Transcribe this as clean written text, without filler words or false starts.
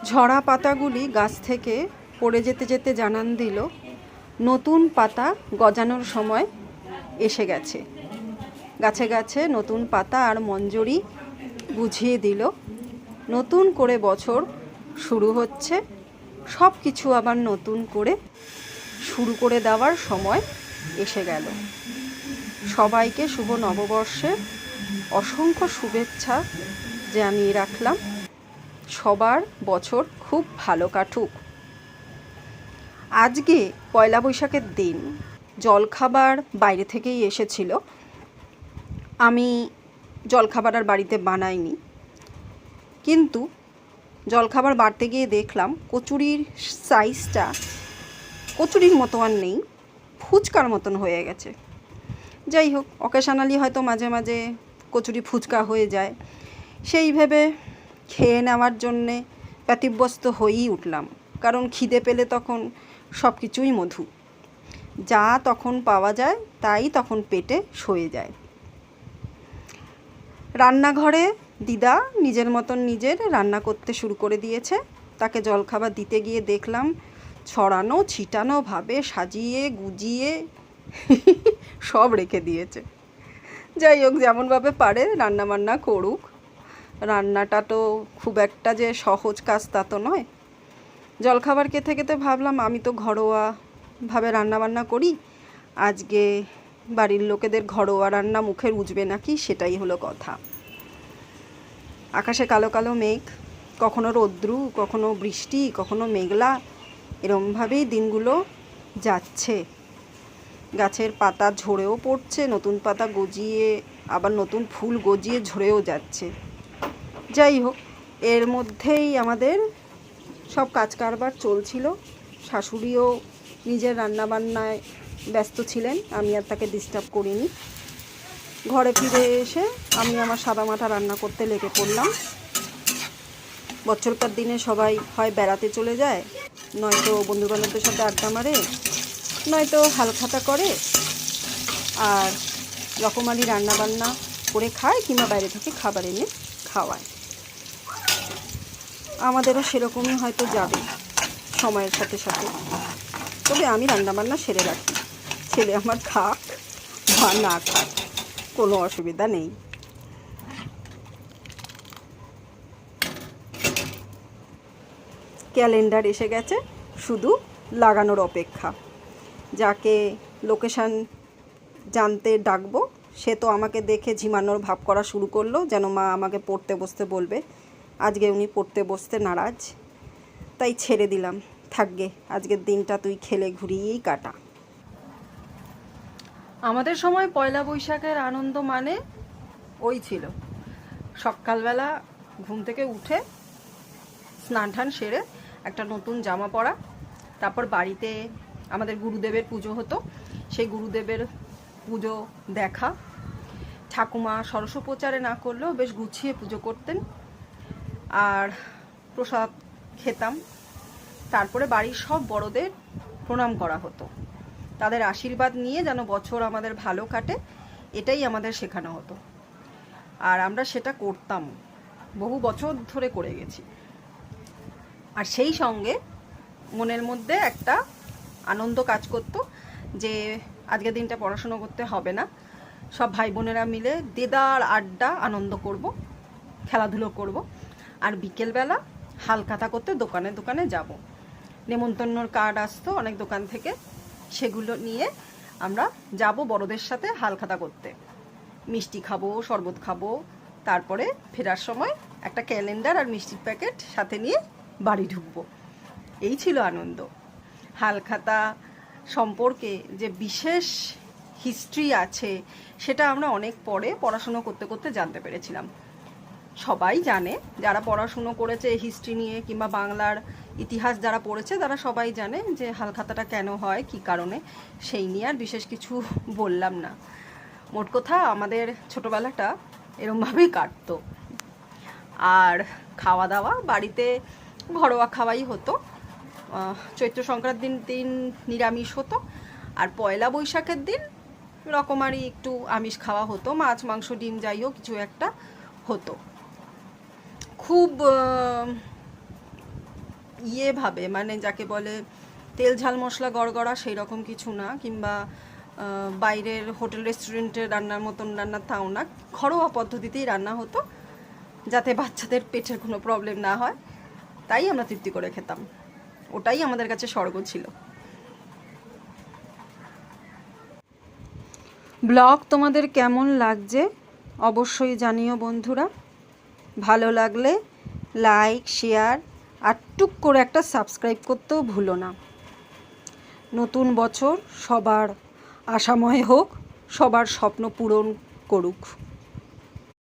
ঝরা পাতাগুলি গাছ থেকে পড়ে যেতে যেতে জানান দিল নতুন পাতা গজানোর সময় এসে গেছে। গাছে গাছে নতুন পাতা আর মঞ্জরি বুঝিয়ে দিল নতুন করে বছর শুরু হচ্ছে, সব কিছু আবার নতুন করে শুরু করে দেওয়ার সময় এসে গেল। সবাইকে শুভ নববর্ষের অসংখ্য শুভেচ্ছা জানিয়ে রাখলাম। সবার বছর খুব ভালো কাটুক। আজকে পয়লা বৈশাখের দিন জলখাবার বাইরে থেকেই এসেছিল। আমি জলখাবার আর বাড়িতে বানাইনি, কিন্তু জলখাবার বাড়তে গিয়ে দেখলাম কচুরির সাইজটা কচুরির মতো আর নেই, ফুচকার মতন হয়ে গেছে। যাই হোক, অকেশনালি হয়তো মাঝে মাঝে কচুরি ফুচকা হয়ে যায়, সেই ভেবে খেয়ে নেওয়ার জন্যে ব্যতিব্যস্ত হয়েই উঠলাম। কারণ খিদে পেলে তখন সব কিছুই মধু, যা তখন পাওয়া যায় তাই তখন পেটে সয়ে যায়। রান্নাঘরে দিদা নিজের মতন নিজের রান্না করতে শুরু করে দিয়েছে। তাকে জলখাবার দিতে গিয়ে দেখলাম ছড়ানো ছিটানোভাবে সাজিয়ে গুজিয়ে সব রেখে দিয়েছে। যাই হোক, যেমনভাবে পারে রান্নাবান্না করুক। রান্নাটা তো খুব একটা যে সহজ কাজ তা তো নয়। জলখাবার খেতে খেতে ভাবলাম আমি তো ঘরোয়াভাবে রান্নাবান্না করি, আজকে বাড়ির লোকেদের ঘরোয়া রান্না মুখে রুজবে নাকি সেটাই হলো কথা। আকাশে কালো কালো মেঘ, কখনো রৌদ্রু, কখনো বৃষ্টি, কখনো মেঘলা, এরমভাবেই দিনগুলো যাচ্ছে। গাছের পাতা ঝরেও পড়ছে, নতুন পাতা গজিয়ে আবার নতুন ফুল গজিয়ে ঝরেও যাচ্ছে। যাই হোক, এর মধ্যেই আমাদের সব কাজ কারবার চলছিল। শাশুড়িও নিজের রান্নাবান্নায় ব্যস্ত ছিলেন, আমি আর তাকে ডিস্টার্ব করিনি। ঘরে ফিরে এসে আমি আমার সাদামাটা রান্না করতে লেগে পড়লাম। বছরকার দিনে সবাই হয় বেড়াতে চলে যায়, নয়তো বন্ধুবান্ধবদের সাথে আড্ডা মারে, নয়তো হালখাতা করে আর রকমারি রান্নাবান্না করে খায়, কিংবা বাইরে থেকে খাবার এনে খাওয়ায়। আমাদেরও সেরকমই হয়তো যাবে সময়ের সাথে সাথে। তবে আমি রান্নাবান্না সেরে রাখি, ছেলে আমার খাক বা না খাক, কোনো অসুবিধা নেই। ক্যালেন্ডার এসে গেছে, শুধু লাগানোর অপেক্ষা। যাকে লোকেশান জানতে ডাকবো সে তো আমাকে দেখে ঝিমানোর ভাব করা শুরু করলো, যেন মা আমাকে পড়তে বসতে বলবে। আজকে উনি পড়তে বসতে নারাজ, তাই ছেড়ে দিলাম, থাকগে আজকের দিনটা তুই খেলে ঘুরিয়েই কাটা। আমাদের সময় পয়লা বৈশাখের আনন্দ মানে ওই ছিল সকালবেলা ঘুম থেকে উঠে স্নান টান সেরে একটা নতুন জামা পরা, তারপর বাড়িতে আমাদের গুরুদেবের পুজো হতো, সেই গুরুদেবের পুজো দেখা। ঠাকুমা ষোড়শোপচারে না করলেও বেশ গুছিয়ে পুজো করতেন, আর প্রসাদ খেতাম। তারপরে বাড়ির সব বড়দের প্রণাম করা হতো, তাদের আশীর্বাদ নিয়ে যেন বছর আমাদের ভালো কাটে, এটাই আমাদের শেখানো হতো। আর আমরা সেটা করতাম, বহু বছর ধরে করে গেছি। আর সেই সঙ্গে মনের মধ্যে একটা আনন্দ কাজ করতো যে আজকের দিনটা পড়াশুনো করতে হবে না, সব ভাই বোনেরা মিলে দেদার আড্ডা আনন্দ করব, খেলাধুলো করব। আর বিকেলবেলা হালখাতা করতে দোকানে দোকানে যাব। নেমন্তন্নর কার্ড আসতো অনেক দোকান থেকে, সেগুলো নিয়ে আমরা যাব বড়দের সাথে হালখাতা করতে। মিষ্টি খাবো, শরবত খাবো, তারপরে ফেরার সময় একটা ক্যালেন্ডার আর মিষ্টির প্যাকেট সাথে নিয়ে বাড়ি ঢুকবো। এই ছিল আনন্দ। হালখাতা সম্পর্কে যে বিশেষ হিস্ট্রি আছে সেটা আমরা অনেক পরে পড়াশুনো করতে করতে জানতে পেরেছিলাম। সবাই জানে, যারা পড়াশুনো করেছে হিস্ট্রি নিয়ে কিংবা বাংলার ইতিহাস যারা পড়েছে তারা সবাই জানে যে হালখাতাটা কেন হয়, কী কারণে, সেই নিয়ে আর বিশেষ কিছু বললাম না। মোট কথা আমাদের ছোটোবেলাটা এরমভাবেই কাটতো। আর খাওয়া দাওয়া বাড়িতে ঘরোয়া খাওয়াই হতো। চৈত্র সংক্রান্তির দিন নিরামিষ হতো, আর পয়লা বৈশাখের দিন রকমারি একটু আমিষ খাওয়া হতো, মাছ মাংস ডিম যাই হোক কিছু একটা হতো। খুব ইয়েভাবে, মানে যাকে বলে তেল ঝাল মশলা গড়গড়া সেই রকম কিছু না, কিংবা বাইরের হোটেল রেস্টুরেন্টের রান্নার মতন রান্না তাও না, ঘরোয়া পদ্ধতিতেই রান্না হতো, যাতে বাচ্চাদের পেটের কোনো প্রবলেম না হয়। তাই আমরা তৃপ্তি করে খেতাম, ওটাই আমাদের কাছে স্বর্গ ছিল। ব্লগ তোমাদের কেমন লাগছে অবশ্যই জানিও বন্ধুরা। ভালো লাগলে লাইক, শেয়ার আর টুক করে একটা সাবস্ক্রাইব করতেও ভুলো না। নতুন বছর সবার আশাময় হোক, সবার স্বপ্ন পূরণ করুক।